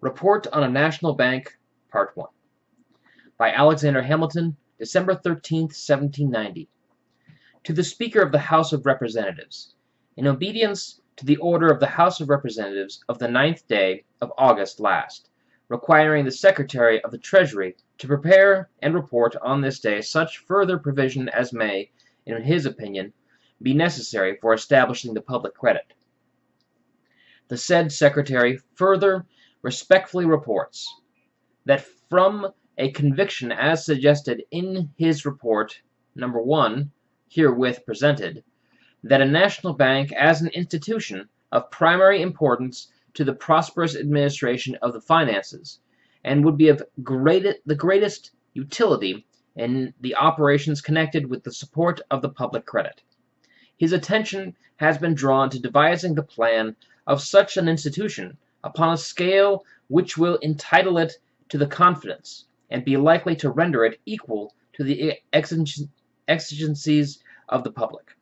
Report on a National Bank, Part 1. By Alexander Hamilton, December 13th, 1790. To the Speaker of the House of Representatives, in obedience to the order of the House of Representatives of the 9th day of August last, requiring the Secretary of the Treasury to prepare and report on this day such further provision as may, in his opinion, be necessary for establishing the public credit. The said Secretary further respectfully reports that from a conviction as suggested in his report number 1 herewith presented, that a national bank as an institution of primary importance to the prosperous administration of the finances, and would be of the greatest utility in the operations connected with the support of the public credit. His attention has been drawn to devising the plan of such an institution upon a scale which will entitle it to the confidence, and be likely to render it equal to the exigencies of the public.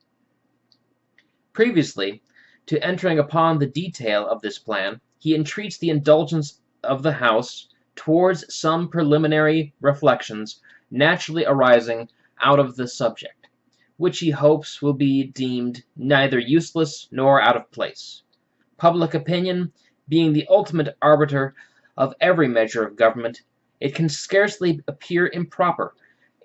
Previously to entering upon the detail of this plan, he entreats the indulgence of the House towards some preliminary reflections naturally arising out of the subject, which he hopes will be deemed neither useless nor out of place. Public opinion being the ultimate arbiter of every measure of government, it can scarcely appear improper,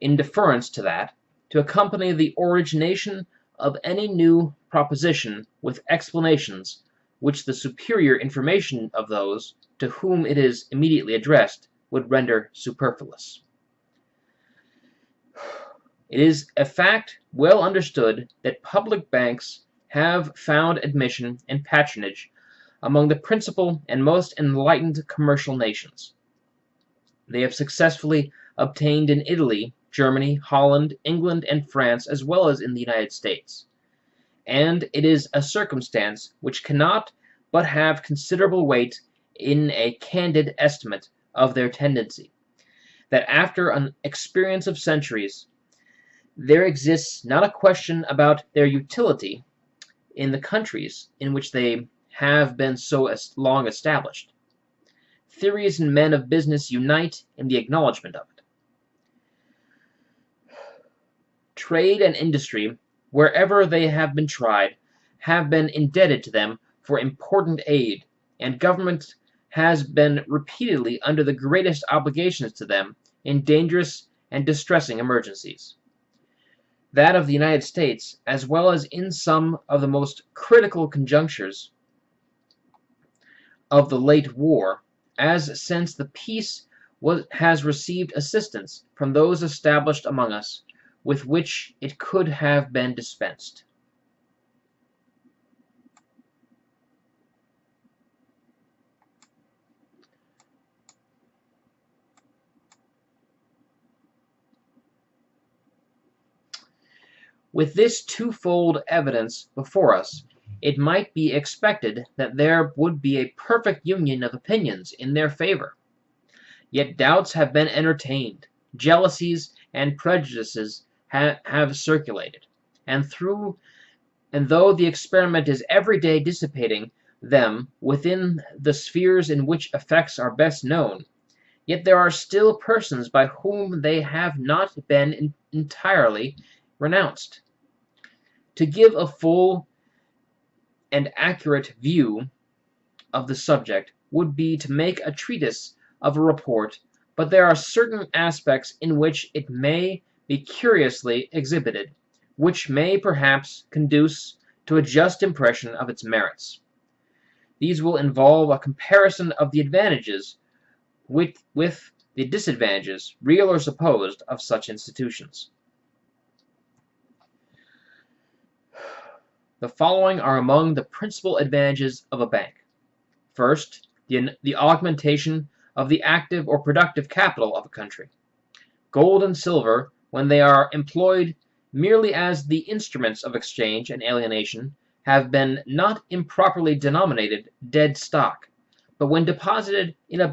in deference to that, to accompany the origination of any new proposition with explanations which the superior information of those to whom it is immediately addressed would render superfluous. It is a fact well understood that public banks have found admission and patronage among the principal and most enlightened commercial nations. They have successfully obtained in Italy, Germany, Holland, England, and France, as well as in the United States. And it is a circumstance which cannot but have considerable weight in a candid estimate of their tendency, that after an experience of centuries, there exists not a question about their utility in the countries in which they have been so long established. Theories and men of business unite in the acknowledgment of it. Trade and industry, wherever they have been tried, have been indebted to them for important aid, and government has been repeatedly under the greatest obligations to them in dangerous and distressing emergencies. That of the United States, as well as in some of the most critical conjunctures of the late war, as since the peace has received assistance from those established among us, with which it could have been dispensed. With this twofold evidence before us, it might be expected that there would be a perfect union of opinions in their favor. Yet doubts have been entertained, jealousies and prejudices have circulated, and though the experiment is every day dissipating them within the spheres in which effects are best known, yet there are still persons by whom they have not been entirely renounced. To give a full and accurate view of the subject would be to make a treatise of a report, but there are certain aspects in which it may be curiously exhibited, which may perhaps conduce to a just impression of its merits. These will involve a comparison of the advantages with the disadvantages, real or supposed, of such institutions. The following are among the principal advantages of a bank. First, the augmentation of the active or productive capital of a country. Gold and silver, when they are employed merely as the instruments of exchange and alienation, have been not improperly denominated dead stock, but when deposited in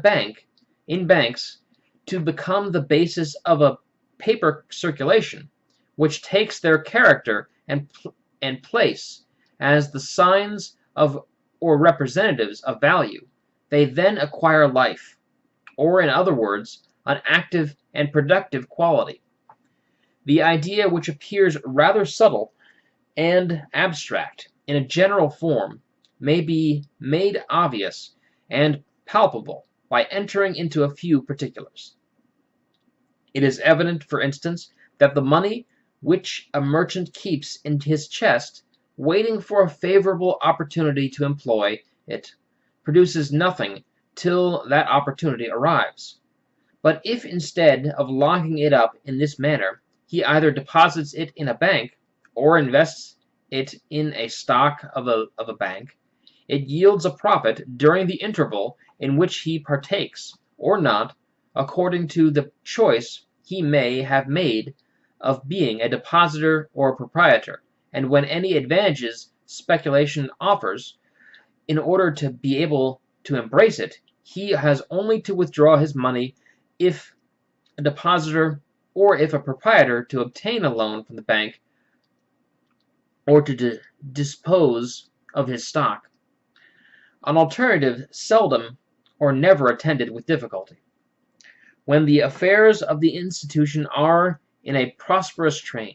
banks, to become the basis of a paper circulation, which takes their character and place as the signs of or representatives of value, they then acquire life, or in other words, an active and productive quality. The idea, which appears rather subtle and abstract in a general form, may be made obvious and palpable by entering into a few particulars. It is evident, for instance, that the money which a merchant keeps in his chest, waiting for a favorable opportunity to employ it, produces nothing till that opportunity arrives. But if instead of locking it up in this manner, he either deposits it in a bank or invests it in a stock of a bank, it yields a profit during the interval in which he partakes, or not, according to the choice he may have made of being a depositor or a proprietor, and when any advantages speculation offers, in order to be able to embrace it, he has only to withdraw his money if a depositor, or if a proprietor, to obtain a loan from the bank, or to dispose of his stock. An alternative seldom or never attended with difficulty. When the affairs of the institution are in a prosperous train,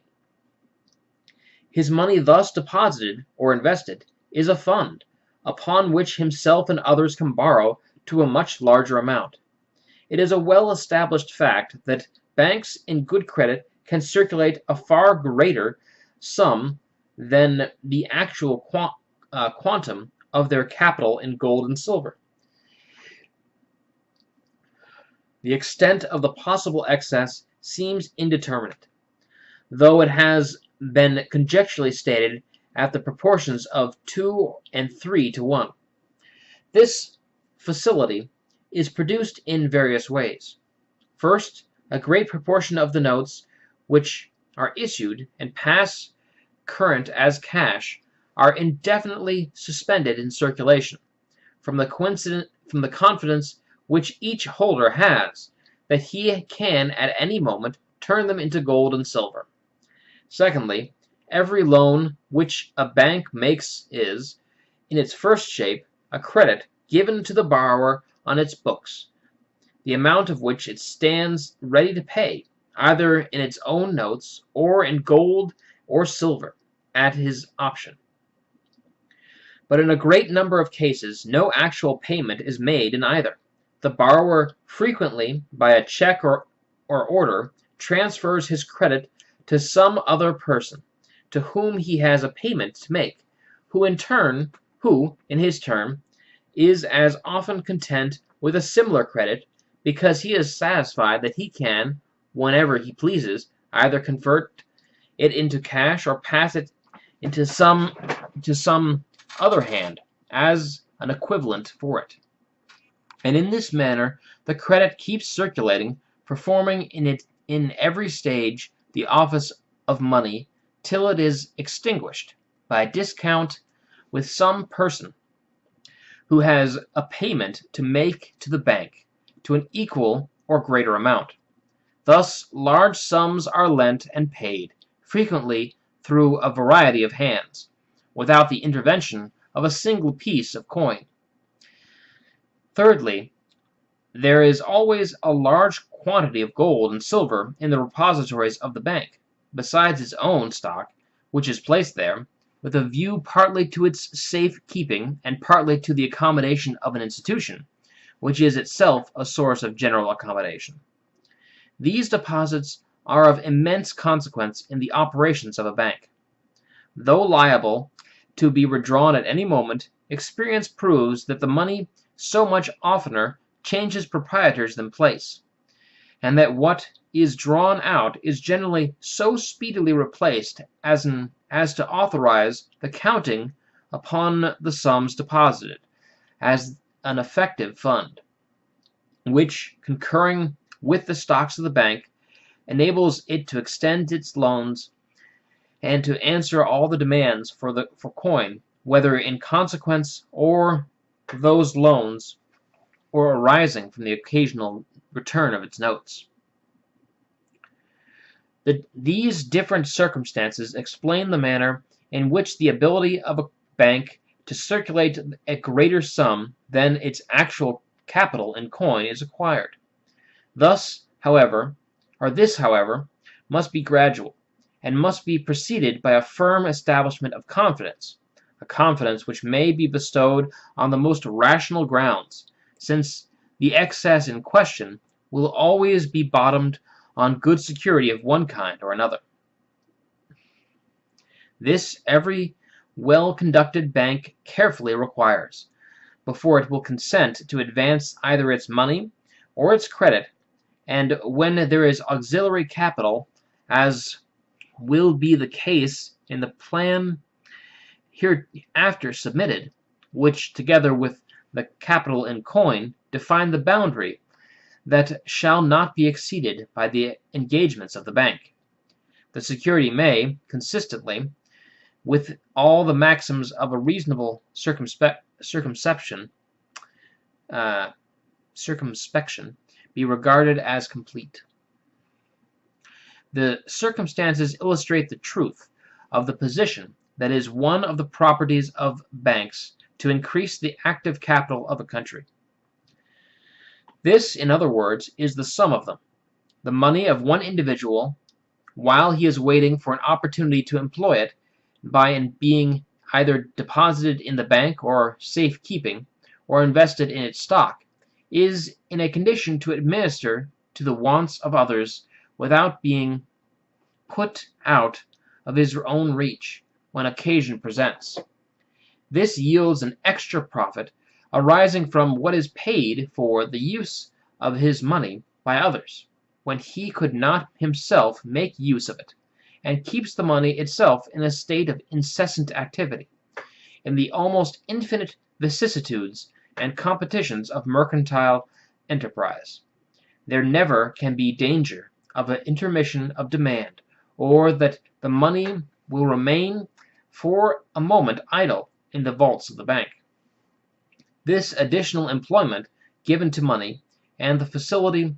his money thus deposited or invested is a fund, upon which himself and others can borrow to a much larger amount. It is a well-established fact that banks in good credit can circulate a far greater sum than the actual quantum of their capital in gold and silver. The extent of the possible excess seems indeterminate, though it has been conjecturally stated at the proportions of 2 and 3 to 1. This facility is produced in various ways. First, a great proportion of the notes which are issued and pass current as cash are indefinitely suspended in circulation, from the confidence which each holder has that he can at any moment turn them into gold and silver. Secondly, every loan which a bank makes is, in its first shape, a credit given to the borrower on its books, the amount of which it stands ready to pay, either in its own notes or in gold or silver, at his option. But in a great number of cases no actual payment is made in either. The borrower frequently, by a check or order, transfers his credit to some other person, to whom he has a payment to make, who in his turn, is as often content with a similar credit, because he is satisfied that he can, whenever he pleases, either convert it into cash or pass it into some other hand as an equivalent for it. And in this manner the credit keeps circulating, performing in every stage the office of money, till it is extinguished by a discount with some person who has a payment to make to the bank to an equal or greater amount. Thus large sums are lent and paid, frequently through a variety of hands, without the intervention of a single piece of coin. Thirdly, there is always a large quantity of gold and silver in the repositories of the bank, besides its own stock, which is placed there, with a view partly to its safe keeping and partly to the accommodation of an institution, which is itself a source of general accommodation. These deposits are of immense consequence in the operations of a bank. Though liable to be withdrawn at any moment, experience proves that the money so much oftener changes proprietors than place, and that what is drawn out is generally so speedily replaced as to authorize the counting upon the sums deposited as an effective fund, which, concurring with the stocks of the bank, enables it to extend its loans and to answer all the demands for coin, whether in consequence or those loans or arising from the occasional return of its notes. These different circumstances explain the manner in which the ability of a bank to circulate a greater sum than its actual capital in coin is acquired. This, however, must be gradual, and must be preceded by a firm establishment of confidence, a confidence which may be bestowed on the most rational grounds, since the excess in question will always be bottomed on good security of one kind or another. This every well-conducted bank carefully requires, before it will consent to advance either its money or its credit, and when there is auxiliary capital, as will be the case in the plan hereafter submitted, which, together with the capital in coin, define the boundary that shall not be exceeded by the engagements of the bank. The security may, consistently with all the maxims of a reasonable circumspection, be regarded as complete. The circumstances illustrate the truth of the position that is one of the properties of banks to increase the active capital of a country. This, in other words, is the sum of them, the money of one individual, while he is waiting for an opportunity to employ it, by being either deposited in the bank or safe-keeping, or invested in its stock, is in a condition to administer to the wants of others without being put out of his own reach when occasion presents. This yields an extra profit arising from what is paid for the use of his money by others, when he could not himself make use of it, and keeps the money itself in a state of incessant activity, in the almost infinite vicissitudes and competitions of mercantile enterprise. There never can be danger of an intermission of demand, or that the money will remain for a moment idle in the vaults of the bank. This additional employment given to money, and the facility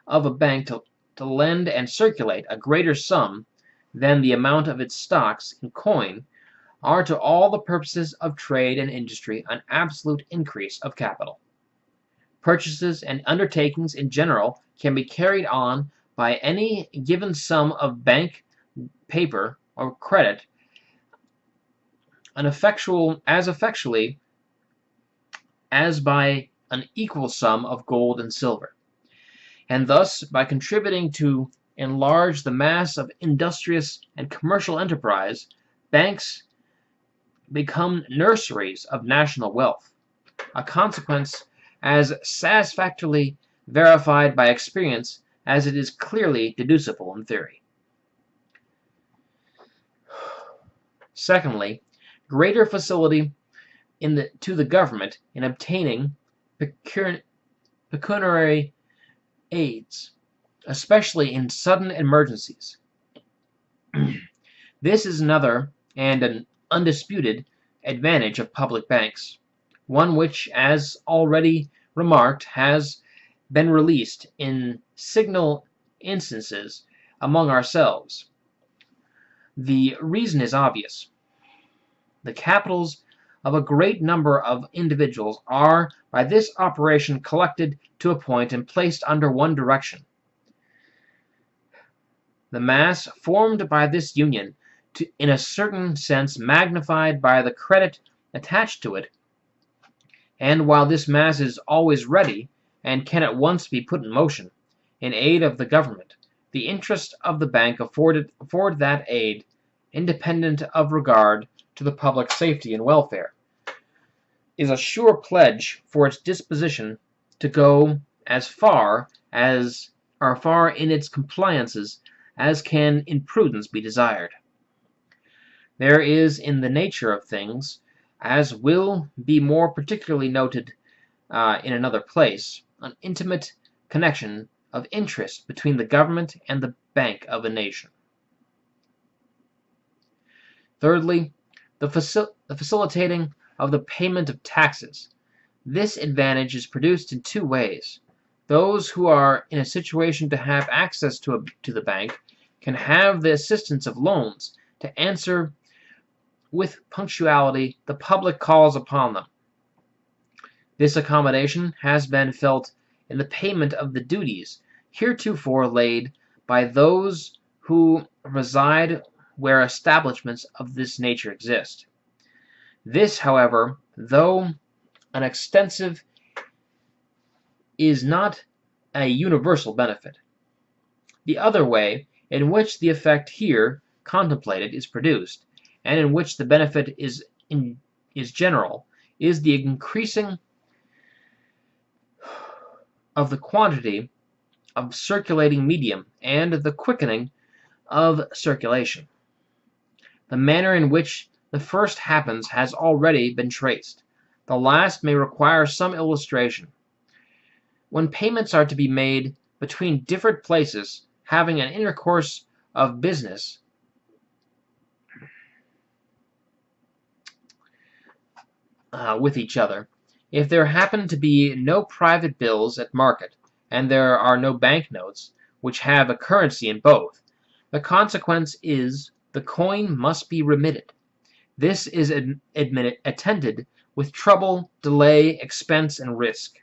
of a bank to lend and circulate a greater sum than the amount of its stocks in coin, are to all the purposes of trade and industry an absolute increase of capital. Purchases and undertakings in general can be carried on by any given sum of bank paper or credit as effectually as by an equal sum of gold and silver. And thus, by contributing to enlarge the mass of industrious and commercial enterprise, banks become nurseries of national wealth, a consequence as satisfactorily verified by experience as it is clearly deducible in theory. Secondly, greater facility to the government in obtaining pecuniary aids, especially in sudden emergencies. This is another and an undisputed advantage of public banks, one which, as already remarked, has been released in signal instances among ourselves. The reason is obvious. The capitals of a great number of individuals are by this operation collected to a point and placed under one direction. The mass formed by this union, in a certain sense magnified by the credit attached to it, and while this mass is always ready, and can at once be put in motion, in aid of the government, the interest of the bank afford that aid, independent of regard to the public safety and welfare, is a sure pledge for its disposition to go as far in its compliances as can in prudence be desired. There is in the nature of things, as will be more particularly noted in another place, an intimate connection of interest between the government and the bank of a nation. Thirdly, the facilitating of the payment of taxes. This advantage is produced in two ways. Those who are in a situation to have access to the bank can have the assistance of loans to answer with punctuality the public calls upon them. This accommodation has been felt in the payment of the duties heretofore laid by those who reside where establishments of this nature exist. This, however, though an extensive, is not a universal benefit. The other way in which the effect here contemplated is produced, and in which the benefit is general, is the increasing of the quantity of circulating medium and the quickening of circulation. The manner in which the first happens has already been traced. The last may require some illustration. When payments are to be made between different places having an intercourse of business, with each other, if there happen to be no private bills at market, and there are no bank notes, which have a currency in both, the consequence is the coin must be remitted. This is attended with trouble, delay, expense, and risk.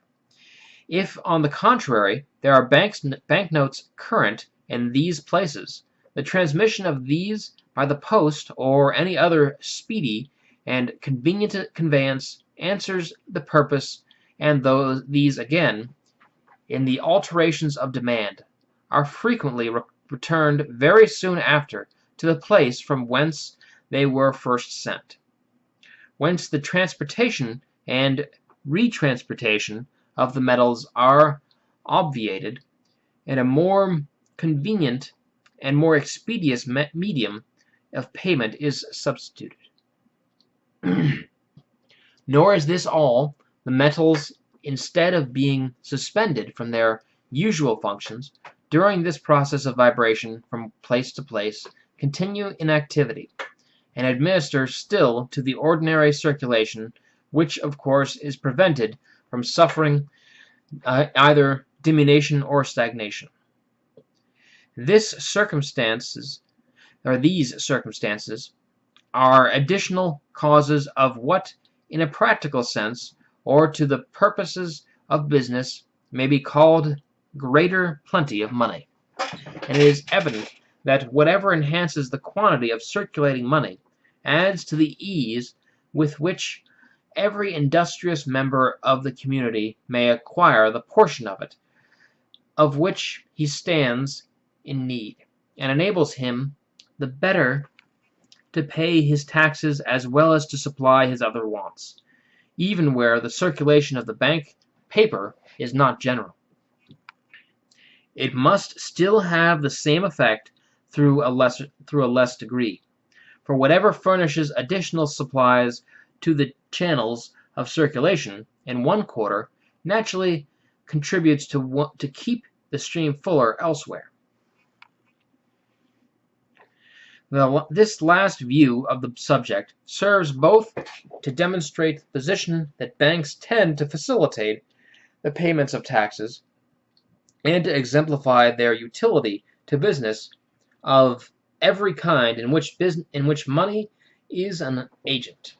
If, on the contrary, there are banknotes current in these places, the transmission of these by the post or any other speedy and convenient conveyance answers the purpose, and these again, in the alterations of demand, are frequently returned very soon after to the place from whence they were first sent, whence the transportation and retransportation of the metals are obviated, and a more convenient and more expeditious medium of payment is substituted. Nor is this all. The metals, instead of being suspended from their usual functions, during this process of vibration from place to place, continue in activity, and administer still to the ordinary circulation, which of course is prevented from suffering either diminution or stagnation. These circumstances are additional causes of what, in a practical sense, or to the purposes of business, may be called greater plenty of money. And it is evident that whatever enhances the quantity of circulating money adds to the ease with which every industrious member of the community may acquire the portion of it of which he stands in need, and enables him the better to pay his taxes as well as to supply his other wants, even where the circulation of the bank paper is not general. It must still have the same effect through a less degree, for whatever furnishes additional supplies to the channels of circulation in one quarter naturally contributes to keep the stream fuller elsewhere. This last view of the subject serves both to demonstrate the position that banks tend to facilitate the payments of taxes, and to exemplify their utility to business of every kind in which money is an agent.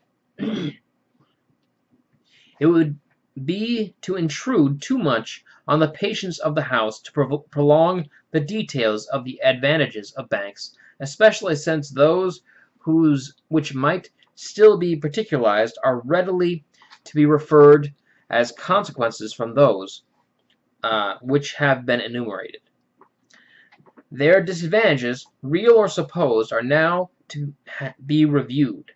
It would be to intrude too much on the patience of the House to prolong the details of the advantages of banks, especially since those which might still be particularized are readily to be referred as consequences from those which have been enumerated. Their disadvantages, real or supposed, are now to be reviewed.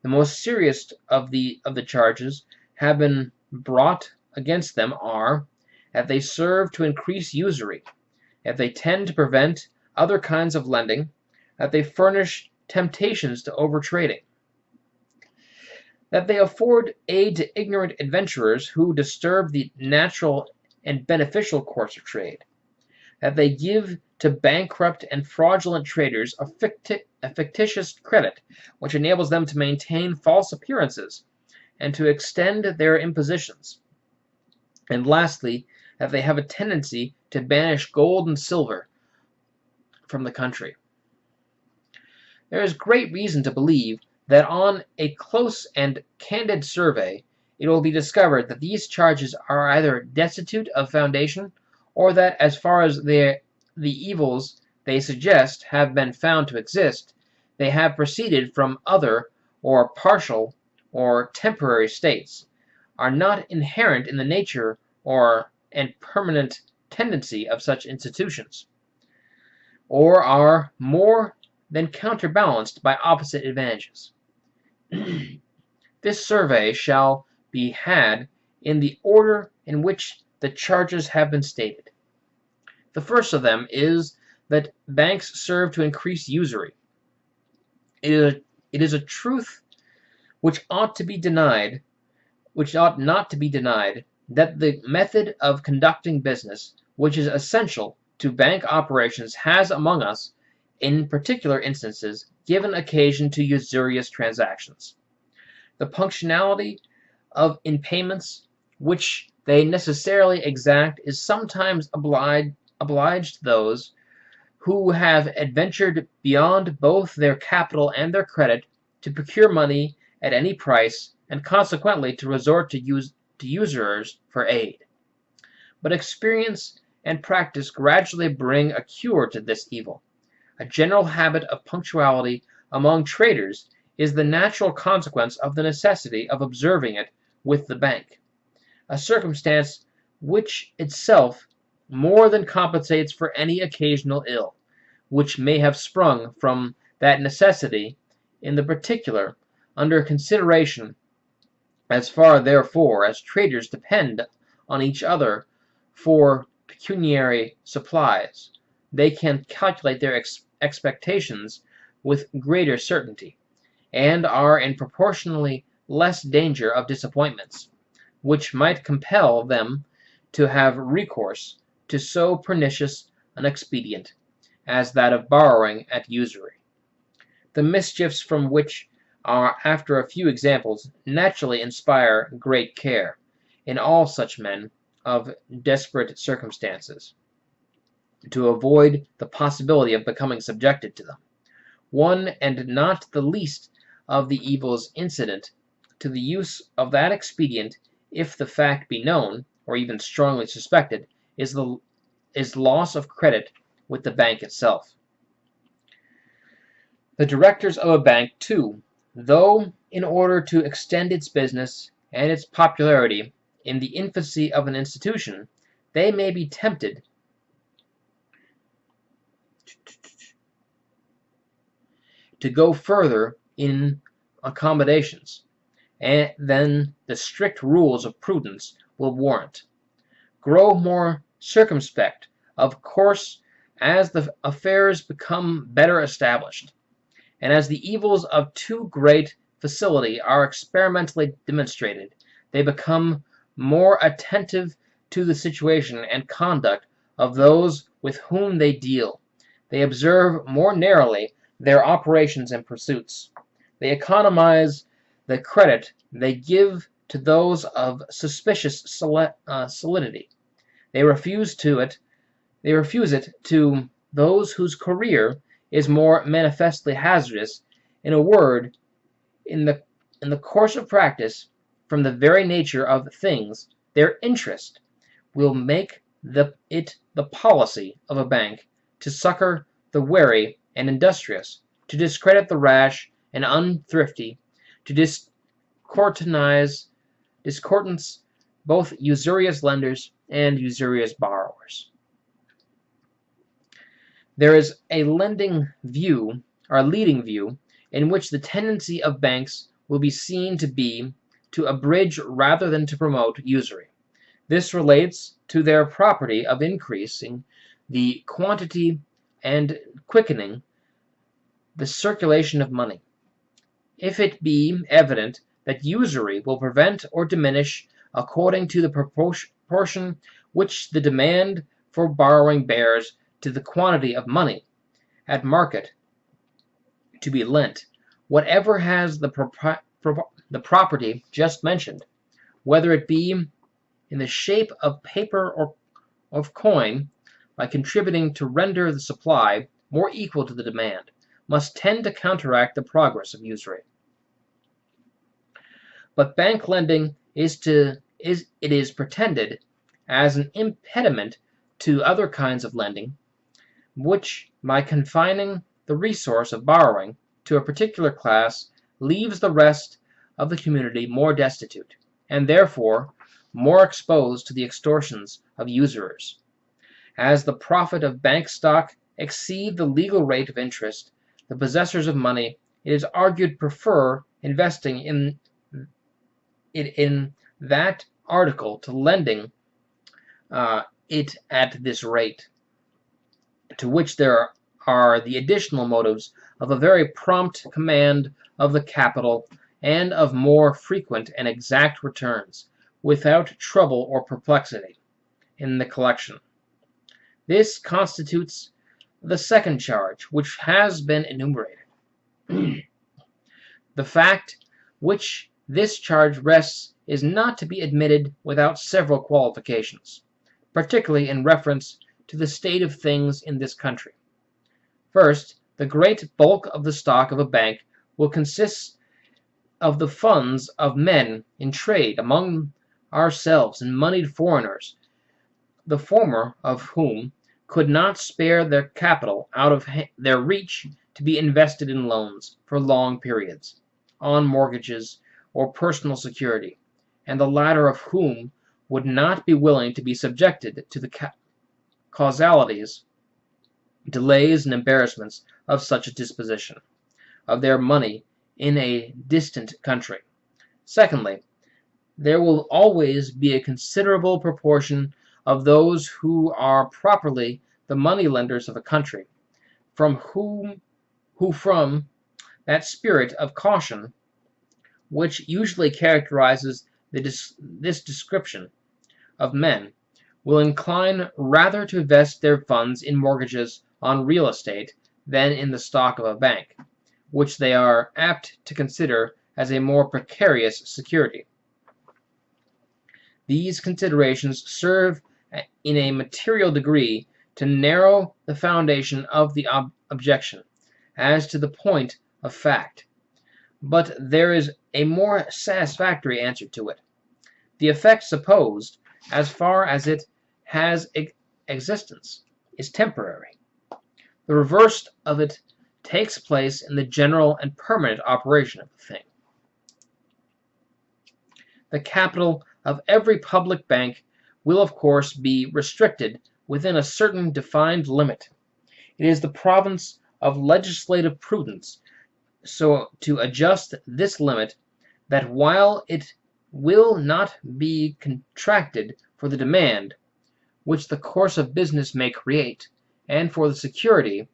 The most serious of the charges have been brought against them are, that they serve to increase usury, that they tend to prevent other kinds of lending, that they furnish temptations to overtrading, that they afford aid to ignorant adventurers who disturb the natural and beneficial course of trade, that they give to bankrupt and fraudulent traders a fictitious credit which enables them to maintain false appearances and to extend their impositions, and lastly, that they have a tendency to banish gold and silver from the country. There is great reason to believe that on a close and candid survey it will be discovered that these charges are either destitute of foundation, or that, as far as the evils they suggest have been found to exist, they have proceeded from other or partial or temporary states, are not inherent in the nature and permanent tendency of such institutions, or are more than counterbalanced by opposite advantages. This survey shall be had in the order in which the charges have been stated. The first of them is that banks serve to increase usury. It is a truth which ought not to be denied, that the method of conducting business which is essential to bank operations has among us, in particular instances, given occasion to usurious transactions. The punctuality in payments which they necessarily exact is sometimes obliged those who have adventured beyond both their capital and their credit to procure money at any price, and consequently to resort to usurers for aid. But experience and practice gradually bring a cure to this evil. A general habit of punctuality among traders is the natural consequence of the necessity of observing it with the bank, a circumstance which itself more than compensates for any occasional ill which may have sprung from that necessity in the particular under consideration. As far, therefore, as traders depend on each other for pecuniary supplies, they can calculate their expectations with greater certainty, and are in proportionally less danger of disappointments, which might compel them to have recourse to so pernicious an expedient as that of borrowing at usury. The mischiefs from which are, after a few examples, naturally inspire great care in all such men of desperate circumstances, to avoid the possibility of becoming subjected to them. One, and not the least, of the evils incident to the use of that expedient, if the fact be known, or even strongly suspected, is loss of credit with the bank itself. The directors of a bank, too, though in order to extend its business and its popularity in the infancy of an institution, they may be tempted to go further in accommodations than the strict rules of prudence will warrant, grow more circumspect, of course, as the affairs become better established, and as the evils of too great facility are experimentally demonstrated, they become more attentive to the situation and conduct of those with whom they deal. They observe more narrowly their operations and pursuits. They economize the credit they give to those of suspicious solidity. They refuse it to those whose career is more manifestly hazardous. In a word, in the course of practice, from the very nature of things, their interest will make it the policy of a bank to succor the wary and industrious, to discredit the rash and unthrifty, to discourtenize both usurious lenders and usurious borrowers. There is a leading view in which the tendency of banks will be seen to be to abridge rather than to promote usury. This relates to their property of increasing the quantity and quickening the circulation of money. If it be evident that usury will prevent or diminish according to the proportion which the demand for borrowing bears to the quantity of money at market to be lent, whatever has the property just mentioned, whether it be in the shape of paper or of coin, by contributing to render the supply more equal to the demand, must tend to counteract the progress of usury. But bank lending is pretended as an impediment to other kinds of lending, which, by confining the resource of borrowing to a particular class, leaves the rest of the community more destitute, and therefore more exposed to the extortions of usurers. As the profit of bank stock exceed the legal rate of interest, the possessors of money, it is argued, prefer investing in that article to lending it at this rate, to which there are the additional motives of a very prompt command of the capital and of more frequent and exact returns, without trouble or perplexity in the collection. This constitutes the second charge which has been enumerated. The fact which this charge rests is not to be admitted without several qualifications, particularly in reference to the state of things in this country. First, the great bulk of the stock of a bank will consist of the funds of men in trade among ourselves and moneyed foreigners, the former of whom could not spare their capital out of their reach to be invested in loans for long periods, on mortgages or personal security, and the latter of whom would not be willing to be subjected to the causalities, delays, and embarrassments of such a disposition of their money in a distant country. Secondly, there will always be a considerable proportion of those who are properly the money-lenders of a country, who from that spirit of caution which usually characterizes this description of men, will incline rather to invest their funds in mortgages on real estate than in the stock of a bank, which they are apt to consider as a more precarious security. These considerations serve in a material degree to narrow the foundation of the objection as to the point of fact, but there is a more satisfactory answer to it. The effect supposed, as far as it has existence, is temporary. The reverse of it takes place in the general and permanent operation of the thing. The capital of every public bank will of course be restricted within a certain defined limit. It is the province of legislative prudence so to adjust this limit that while it will not be contracted for the demand which the course of business may create, and for the security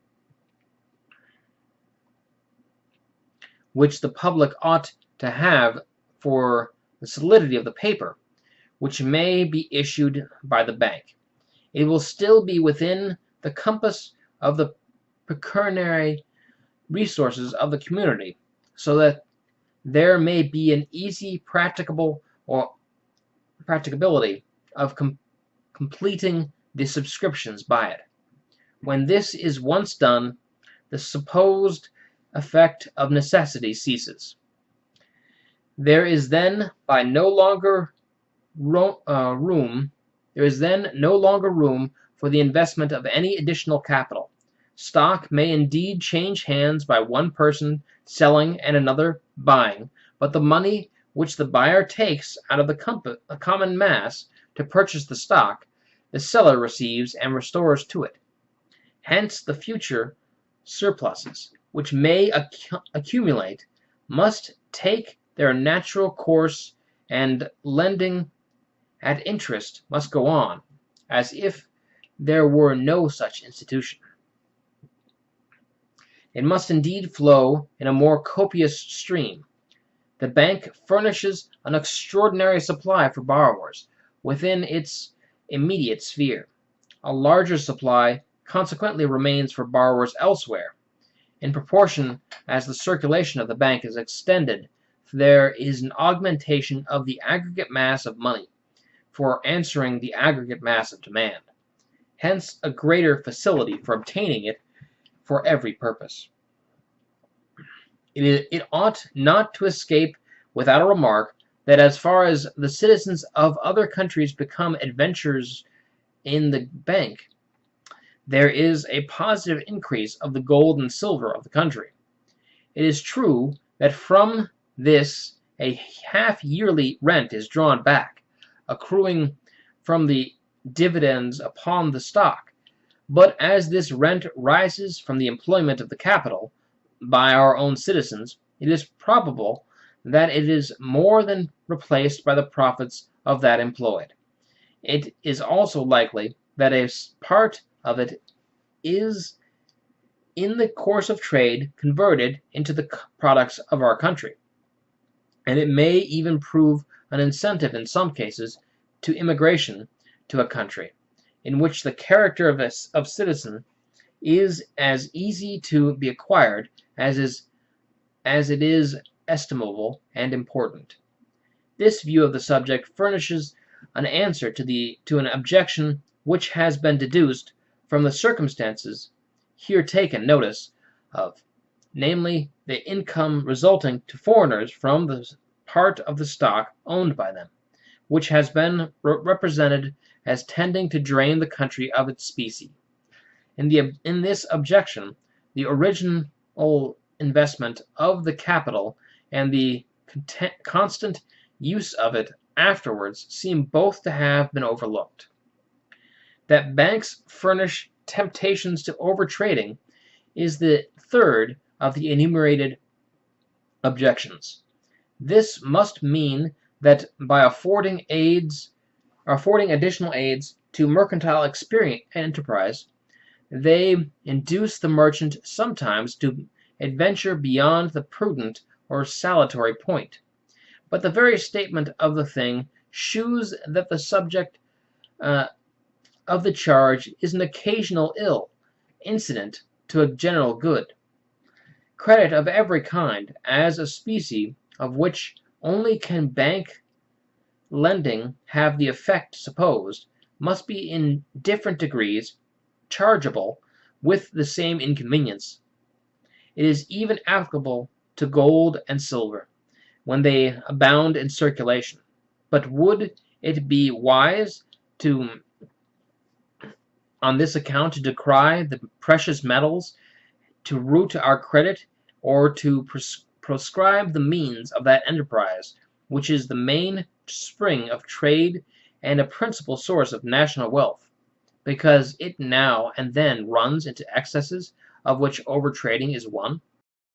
which the public ought to have for the solidity of the paper which may be issued by the bank, it will still be within the compass of the pecuniary resources of the community, so that there may be an easy practicability of completing the subscriptions by it. When this is once done, the supposed effect of necessity ceases. There is then no longer room for the investment of any additional capital. Stock may indeed change hands by one person selling and another buying, but the money which the buyer takes out of the common mass to purchase the stock, the seller receives and restores to it. Hence the future surpluses, which may accumulate, must take their natural course, and lending at interest must go on, as if there were no such institution. It must indeed flow in a more copious stream. The bank furnishes an extraordinary supply for borrowers within its immediate sphere. A larger supply consequently remains for borrowers elsewhere. In proportion as the circulation of the bank is extended, there is an augmentation of the aggregate mass of money for answering the aggregate mass of demand. Hence a greater facility for obtaining it for every purpose. It ought not to escape without a remark that as far as the citizens of other countries become adventurers in the bank, there is a positive increase of the gold and silver of the country. It is true that from this a half-yearly rent is drawn back, accruing from the dividends upon the stock, but as this rent rises from the employment of the capital by our own citizens, it is probable that it is more than replaced by the profits of that employed. It is also likely that a part of it is in the course of trade converted into the products of our country, and it may even prove an incentive in some cases to immigration to a country in which the character of citizen is as easy to be acquired as it is estimable and important. This view of the subject furnishes an answer to an objection which has been deduced from the circumstances here taken notice of, namely, the income resulting to foreigners from the part of the stock owned by them, which has been represented as tending to drain the country of its specie. In this objection, the original investment of the capital and the constant use of it afterwards seem both to have been overlooked. That banks furnish temptations to overtrading is the third of the enumerated objections. This must mean that by affording additional aids to mercantile enterprise, they induce the merchant sometimes to adventure beyond the prudent or salutary point. But the very statement of the thing shews that the subject of the charge is an occasional ill, incident to a general good. Credit of every kind, as a species of which only can bank lending have the effect supposed, must be in different degrees chargeable with the same inconvenience. It is even applicable to gold and silver, when they abound in circulation. But would it be wise on this account to decry the precious metals, to root our credit, or to proscribe the means of that enterprise, which is the main spring of trade and a principal source of national wealth, because it now and then runs into excesses of which overtrading is one?